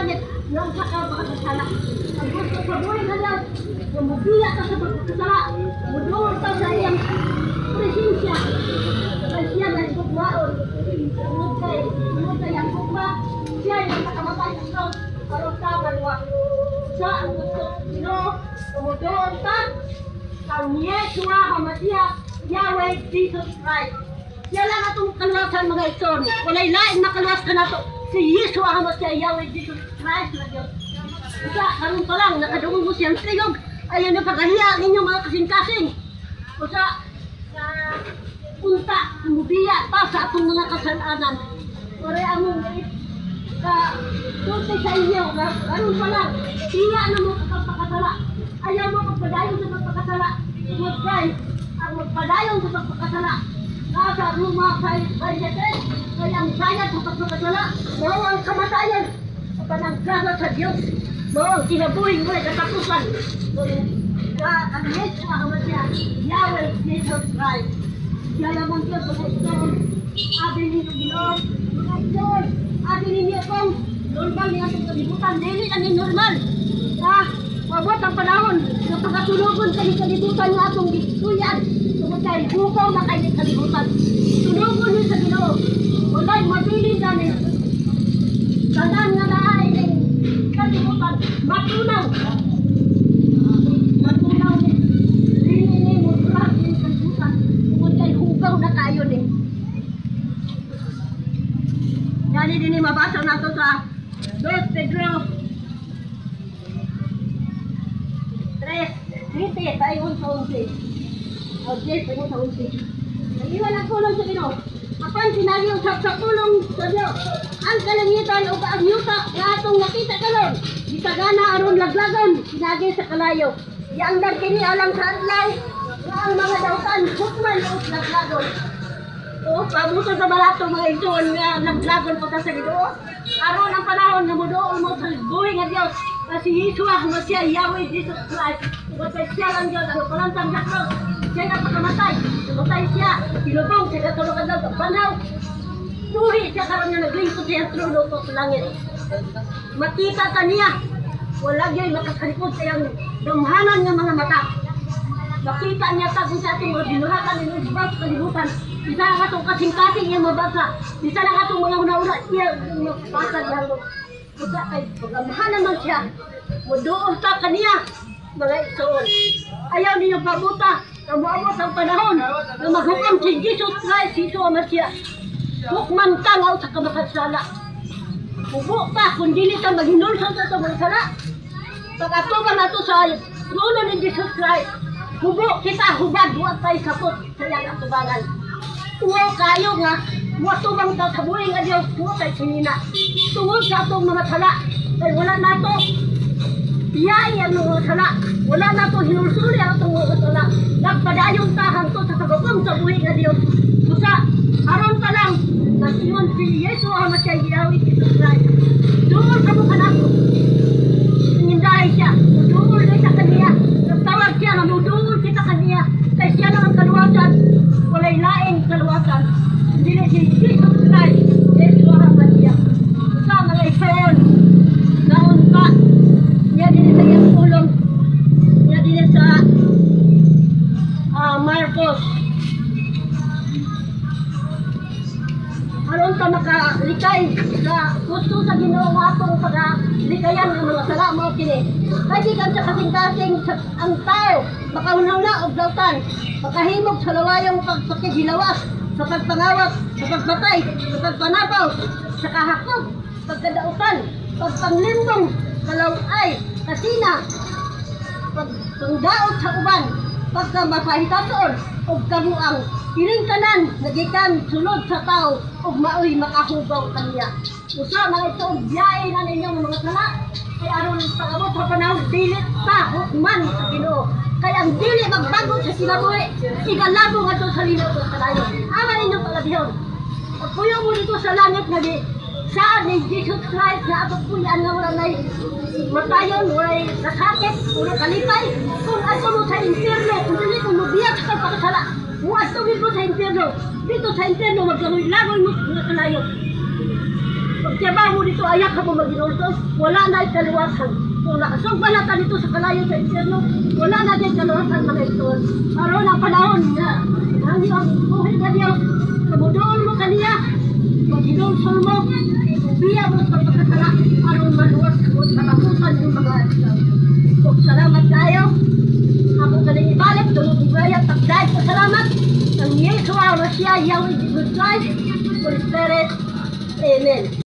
langit, nang sa kapakasala. Ang gusto sa buhay na lang, mamubiya ka sa pagkakasala, mudulog ka sa iyang presensya. Kaya siya na ikutwaon. Sunod kay ang kukma, siya yung nakamatay sa cross, parang kamalwa. Siya ang gusto, mudulog ka, ang Yeshua HaMashiach, Yahweh Jesus Christ. Siya lang atong kaluwasan mga ison. Walay laing makaluwas ka na to. Si Yeshua HaMashiach, Yahweh Jesus Christ na Diyos. Isa, karoon pa lang, nakadungong mo siyang triyog. Ayaw na pagaliya ang inyong mga kasing-kasing. Usa, sa punta, mubiya pa sa atong mga kasalanan. Ore among tunti sa inyo, karoon pa lang, iya na mo kapagpakasala. Ayaw mo magpadayon sa pagpakasala. Tungod kay, ang magpadayon sa pagpakasala. Nasa rumah kay Bayetes, kaya ang sayad sa pagpakasala, mau ang kamatayan. At ang gana sa Diyos, mau ang kinabuhin mo ay katapusan. Ang Yeshua HaMashiach, Yahweh Jesus Christ. Siya lamang Diyos, mga ison, atin ninyo Ginoo, mga ison, atin ninyo kung normal niya itong kalibutan, dili ani normal. Mabot ang panahon na pagkasunugon sa kalibutan nga atong gituyan. Tungod kay bukaw na kayo kalibutan. Sunugon niyo sa Ginoo. Walay mabilin namin. Tanan nga naay ng kalibutan. Matunaw. Matunaw ni. Dili ni mo surat ni kalibutan. Tungod kay hugaw na kayo ni. Yani din mabasa nato sa 2 Pedro 3:20 tayo sa 11. Okay, tayo sa 11. Nag-iwan ang tulong sa Ginoo. Apan sinagyo sa tulong sa Dios. Ang kalangitan o kaagyuta nga atong nakita karon. Gitagana aron laglagan sinagi sa kalayo. Yang nagkini alang sa adlaw nga ang mga dautan hukman o laglagon. O pabuto sa balato mga igsoon nga naglagon pa sa Ginoo. Aron ang panahon nga moduol mo sa buhay nga Dios. Kasi Yeshua HaMashiach, Yahweh Jesus Christ. Kung siya lang Diyos, ano palantang yakros. Siya nga pakamatay. Namatay siya. Tinubong siya katulungan daw sa banaw. Turi siya karoon niya naglingkod siya trono ko sa langit. Makita ka niya. Wala niya makakalipod sa iyang damhanan ng mga mata. Makita niya kung sa ating mga binuhatan ng ibang kalibutan. Isa lang atong kasing-kasing iyang mabasa. Isa lang atong mga una-una iyang mabasa lang. Kusa kay pagamahan naman siya. Muduol ta kaniya. Mga ison. Ayaw ninyo pabuta. Na muamot ang panahon. Na maghukam si Jesus Christ. Yeshua HaMashiach. Hukman ka nga sa kamakasala. Hubo ka. Kung dili ka maghinulsan sa mga sala. Pag-atuban nato sa trono ni Jesus Christ. Hubo kita hubad. Huwag tayo sapot sa iyang atubangan. Tuwa kayo nga. Muatubang ta sa buhay nga Diyos. Tuwa tayo sinina. Tungod sa atong mga sala. Kaya wala na ito. Iyay ang mga sala. Wala na ito. Hinulsuli ang itong mga sala. Nagpadayong tahang to sa kagawang sa buhay nga Diyos. Kusa, aron pa lang. Nasiyon si Yeshua HaMashiach, Yahweh Jesus Christ. Dumol ka mo ka na ito. Nindahay siya. Dumol na siya kaniya. Nagtawag siya na dumol kita kaniya. Kaya siya lang ang kaluwasan. Walay laing kaluwasan. Hindi na si Jesus Christ. Yeshua HaMashiach. Kusa, mga ison. Naon ka. Niya din sa iyang tulong. Niya din sa Marcos. Aron ka makalikay sa gusto sa Ginoo atong pag-likayan ng mga sala mo kini. Kaya di ka sa kasing-kasing ang tao makaunaw na og dautan. Makahimog sa lawayong pagpakigilawas, sa pagpangawat, sa pagbatay, sa pagpanapaw, sa kahakog, pagkadautan, pagpanglimbong, kalaway, kasina, pagtungdaot sa uban, pagkamapahitatoon, o kamuang hiringkanan, nagikan, sulod sa tao, o maoy makahugaw kaniya. Usa, mga ito, biyahe na ninyong mga sala, kaya aron pag-abot sa panahon, dilit sa hukman sa Ginoo. Kaya ang dili magbago sa sinabuhi, ikalabo nga ito sa lino sa kalayo. Ama ninyo palabihon. Pagpuyo mo dito sa langit nga di, saan ni Jesus Christ na ato puyan nga wala na matayon, wala nasakit, wala kalipay. Kung ato mo sa impyerno, kung dili kung mabiyag sa pagkasala, kung ato mo sa impyerno, dito sa impyerno, maglagoy-lagoy mo sa kalayo. Pag tiyabaho mo dito, ayak ka mo maginultos, wala na kaliwasan. Kung nakasugba na ta dito sa kalayo sa inserno, wala na din kaliwasan mga ito. Aron ang panahon nga, ang iyong buhay na Diyos, kabudoon mo kaniya, maginulsol mo, biya mo sa pagkatala, aron maluwas mo, matapusan yung mga ito. So, salamat tayo. Ako galing ibalik, tulog ibayat, takday ko salamat. Ang Yeshua, Mashiach, Yahweh, Jesus Christ, Holy Spirit, Amen.